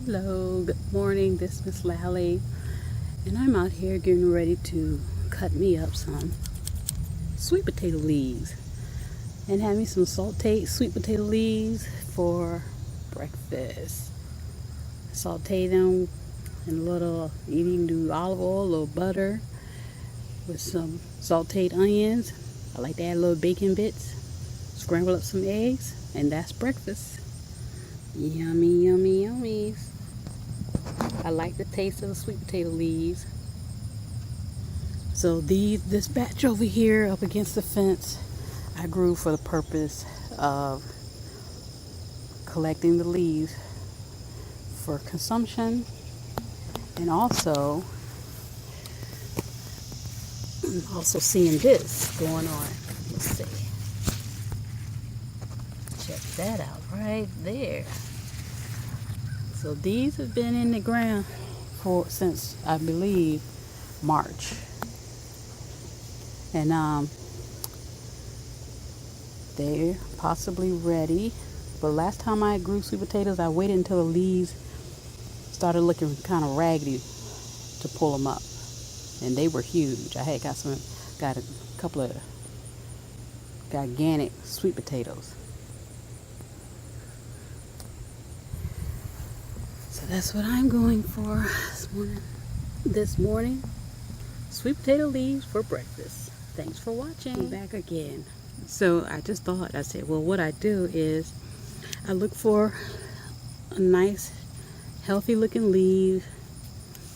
Hello, good morning. This is Miss Lally, and I'm out here getting ready to cut me up some sweet potato leaves and have me some sauteed sweet potato leaves for breakfast. Saute them in a little, you can do olive oil, a little butter with some sauteed onions. I like to add a little bacon bits, scramble up some eggs, and that's breakfast. Yummy, yummy, yummy. I like the taste of the sweet potato leaves. So this batch over here up against the fence, I grew for the purpose of collecting the leaves for consumption, and also seeing this going on. Let's see. Check that out right there. So these have been in the ground since I believe March, and they're possibly ready. But last time I grew sweet potatoes, I waited until the leaves started looking kind of raggedy to pull them up, and they were huge. I had got a couple of gigantic sweet potatoes. So that's what I'm going for this morning. Sweet potato leaves for breakfast. Thanks for watching. I'm back again. So I said, well, what I do is I look for a nice, healthy looking leaf,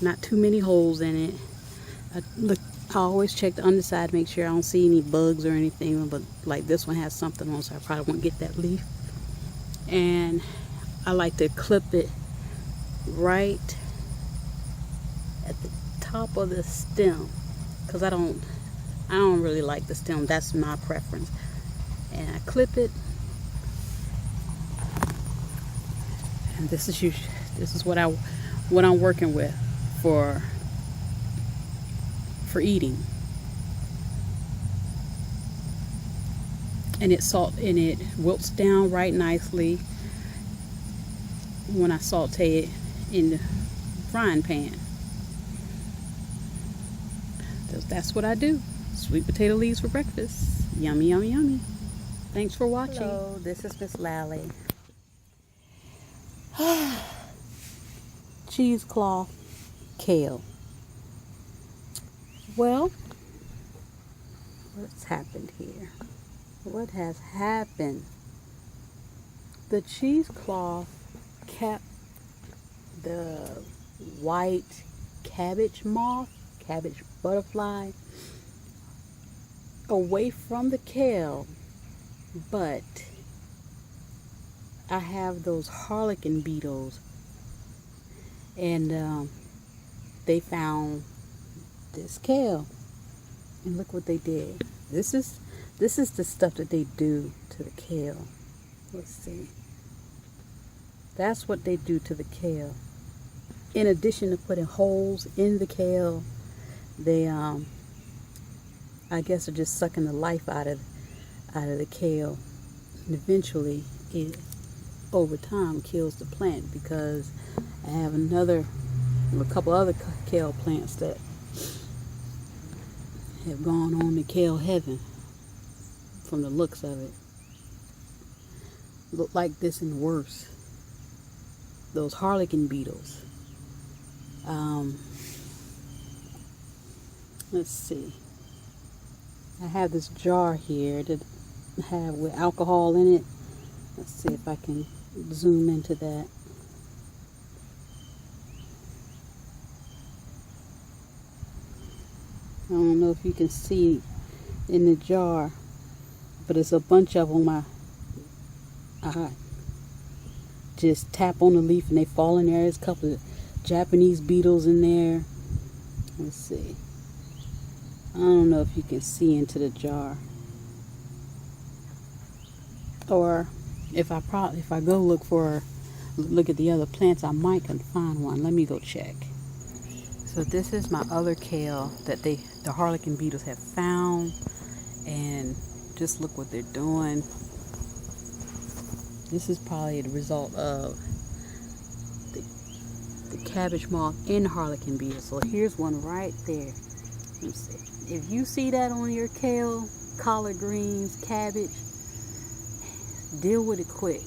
not too many holes in it. I always check the underside, make sure I don't see any bugs or anything, but like this one has something on, so I probably won't get that leaf. And I like to clip it right at the top of the stem, because I don't really like the stem. That's my preference. And I clip it, and this is what I'm working with for eating. And it wilts down right nicely when I saute it in the frying pan. That's what I do. Sweet potato leaves for breakfast. Yummy, yummy, yummy. Thanks for watching. Hello, this is Miss Lally. Cheesecloth kale. Well, what's happened here? What has happened? The cheesecloth kept the white cabbage butterfly away from the kale, but I have those harlequin beetles, and they found this kale, and look what they did. This is the stuff that they do to the kale. Let's see. That's what they do to the kale. In addition to putting holes in the kale, they I guess are just sucking the life out of the kale, and eventually it over time kills the plant, because I have a couple other kale plants that have gone on to kale heaven from the looks of it. Look like this and worse. Those harlequin beetles. Let's see. I have this jar here that I have with alcohol in it. Let's see if I can zoom into that. I don't know if you can see in the jar, but it's a bunch of them. I just tap on the leaf and they fall in there. There's a couple of Japanese beetles in there. Let's see. I don't know if you can see into the jar, or if I go look at the other plants, I might can find one. Let me go check. So this is my other kale that the harlequin beetles have found, and just look what they're doing. This is probably the result of the cabbage moth and harlequin beetle. So here's one right there. Let me see. If you see that on your kale, collard greens, cabbage, deal with it quick.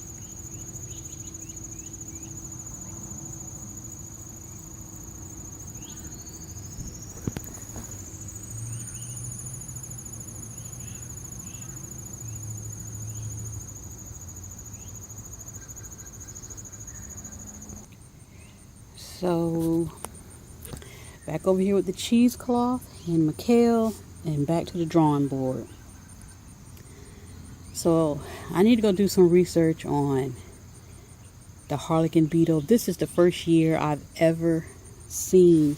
So back over here with the cheesecloth and my kale, and back to the drawing board. So I need to go do some research on the harlequin beetle. This is the first year I've ever seen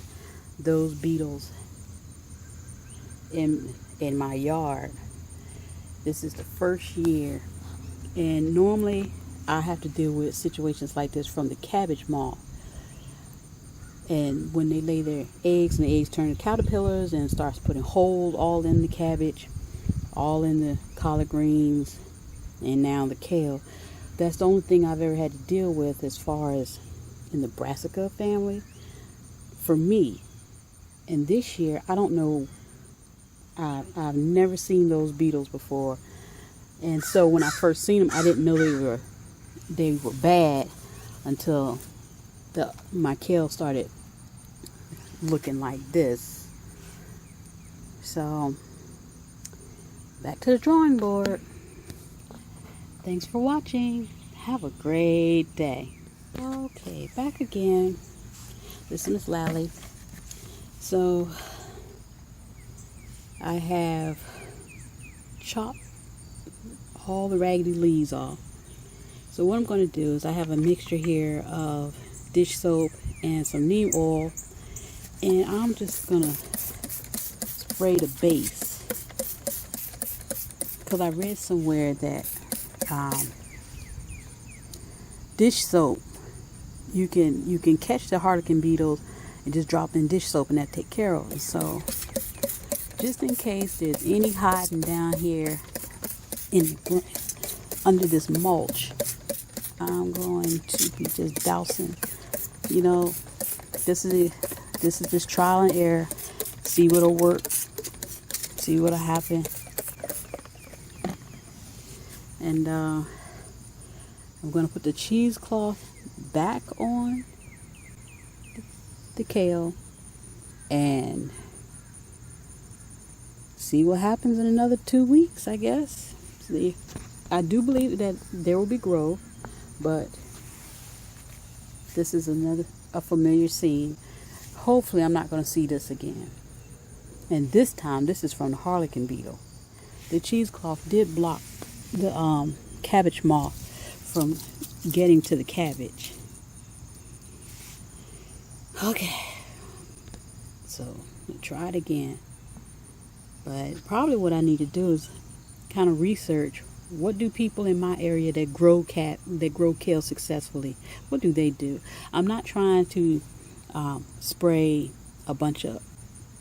those beetles in my yard. This is the first year, and normally I have to deal with situations like this from the cabbage moth. And when they lay their eggs, and the eggs turn to caterpillars and starts putting holes all in the cabbage, all in the collard greens, and now the kale. That's the only thing I've ever had to deal with as far as in the brassica family for me. And this year, I don't know, I've never seen those beetles before. And so when I first seen them, I didn't know they were bad until my kale started looking like this. So back to the drawing board. Thanks for watching. Have a great day. Okay, back again. This is Miss Lally. So I have chopped all the raggedy leaves off. So what I'm going to do is I have a mixture here of dish soap and some neem oil, and I'm just going to spray the base, because I read somewhere that dish soap, you can catch the harlequin beetles and just drop in dish soap and that take care of them. So just in case there's any hiding down here under this mulch, I'm going to be just dousing. You know, this is just trial and error. See what'll work. See what'll happen. And I'm going to put the cheesecloth back on the kale and see what happens in another 2 weeks, I guess. See, I do believe that there will be growth, but this is a familiar scene. Hopefully I'm not going to see this again. And this time, this is from the harlequin beetle. The cheesecloth did block the cabbage moth from getting to the cabbage. Okay, so try it again. But probably what I need to do is kind of research, what do people in my area that grow kale successfully, what do they do? I'm not trying to spray a bunch of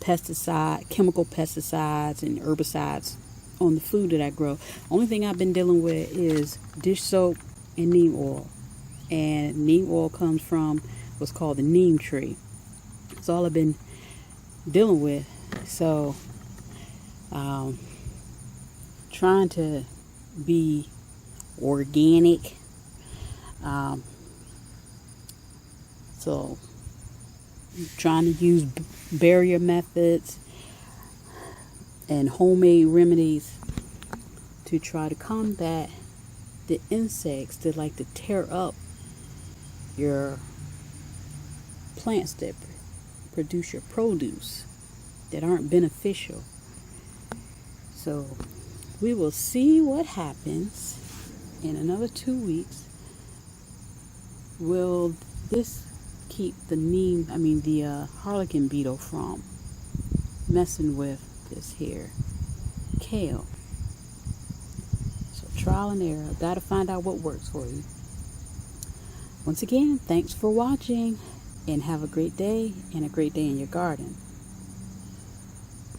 chemical pesticides and herbicides on the food that I grow. Only thing I've been dealing with is dish soap and neem oil. And neem oil comes from what's called the neem tree. That's all I've been dealing with. So trying to be organic. So trying to use barrier methods and homemade remedies to try to combat the insects that like to tear up your plants that produce your produce, that aren't beneficial. So we will see what happens in another 2 weeks. Will this keep the harlequin beetle from messing with this here kale? So trial and error. Got to find out what works for you. Once again, thanks for watching, and have a great day and a great day in your garden.